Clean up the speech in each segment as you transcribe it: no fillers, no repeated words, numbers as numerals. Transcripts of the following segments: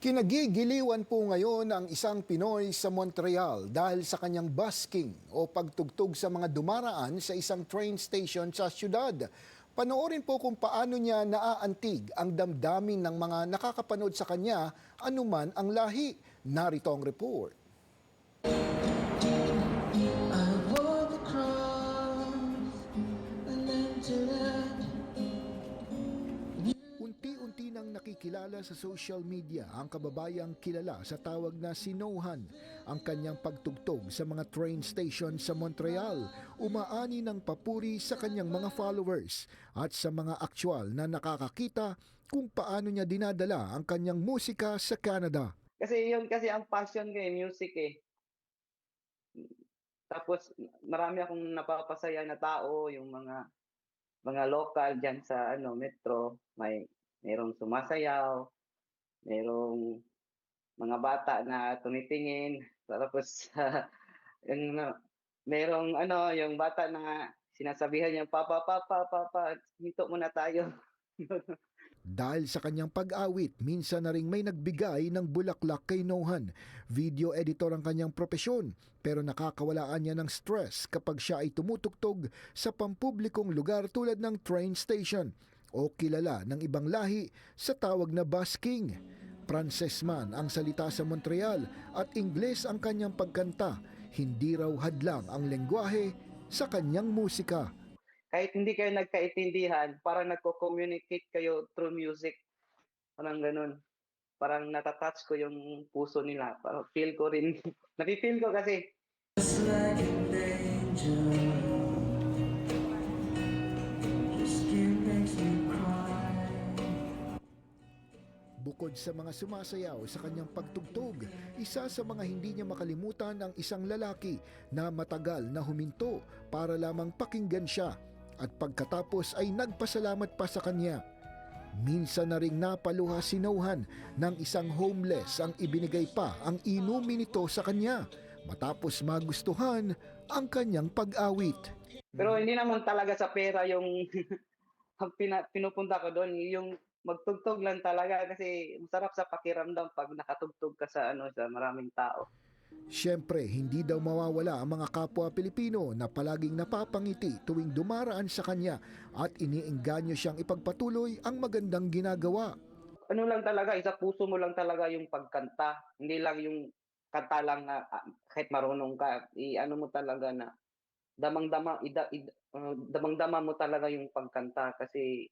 Kinagigiliwan po ngayon ang isang Pinoy sa Montreal dahil sa kanyang busking o pagtugtog sa mga dumaraan sa isang train station sa syudad. Panoorin po kung paano niya naaantig ang damdamin ng mga nakakapanood sa kanya anuman ang lahi. Narito ang report. Unti-unti nang nakikilala sa social media ang kababayang kilala sa tawag na Sinohan. Ang kanyang pagtugtog sa mga train station sa Montreal, umaani ng papuri sa kanyang mga followers at sa mga aktwal na nakakakita kung paano niya dinadala ang kanyang musika sa Canada. Kasi yun kasi ang passion ko music eh. Tapos marami akong napapasaya na tao, yung mga local diyan sa metro, merong sumasayaw, merong mga bata na tumitingin, tapos yung merong yung bata na sinasabihan niya papa papa papa, hinto muna tayo. Dahil sa kanyang pag-awit, minsan na ring may nagbigay ng bulaklak kay Nohan. Video editor ang kanyang propesyon, pero nakakawalaan niya ng stress kapag siya ay tumutugtog sa pampublikong lugar tulad ng train station o kilala ng ibang lahi sa tawag na busking. Pranses man ang salita sa Montreal at Ingles ang kanyang pagkanta, hindi raw hadlang ang lengguwahe sa kanyang musika. Kahit hindi kayo nagkaintindihan, parang nagko-communicate kayo through music. Parang ganun. Parang natatouch ko yung puso nila. Parang feel ko rin. Napi-feel ko kasi. Just like an angel, your skin makes me cry. Bukod sa mga sumasayaw sa kanyang pagtugtog, isa sa mga hindi niya makalimutan ang isang lalaki na matagal na huminto para lamang pakinggan siya at pagkatapos ay nagpasalamat pa sa kanya. Minsan na ring napaluha si Nohan ng isang homeless ang ibinigay pa ang inumin nito sa kanya matapos magustuhan ang kanyang pag-awit. Pero hindi naman talaga sa pera yung pinupunta ko doon. Yung magtugtog lang talaga kasi masarap sa pakiramdam pag nakatugtog ka sa sa maraming tao. Siyempre, hindi daw mawawala ang mga kapwa Pilipino na palaging napapangiti tuwing dumaraan sa kanya at iniengganyo siyang ipagpatuloy ang magandang ginagawa. Ano lang talaga, isa puso mo lang talaga yung pagkanta. Hindi lang yung kanta lang na kahit marunong ka, ano mo talaga na damang-dama mo talaga yung pagkanta kasi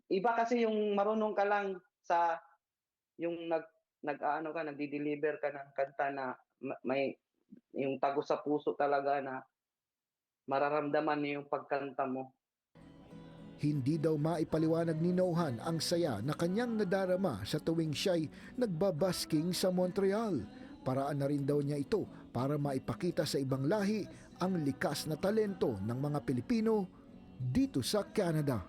iba kasi yung marunong ka lang sa yung nagdi-deliver ka ng kanta na may yung tago sa puso talaga na mararamdaman niyo yung pagkanta mo. Hindi daw maipaliwanag ni Nohan ang saya na kanyang nadarama sa tuwing siya'y nagbabasking sa Montreal. Paraan na rin daw niya ito para maipakita sa ibang lahi ang likas na talento ng mga Pilipino dito sa Canada.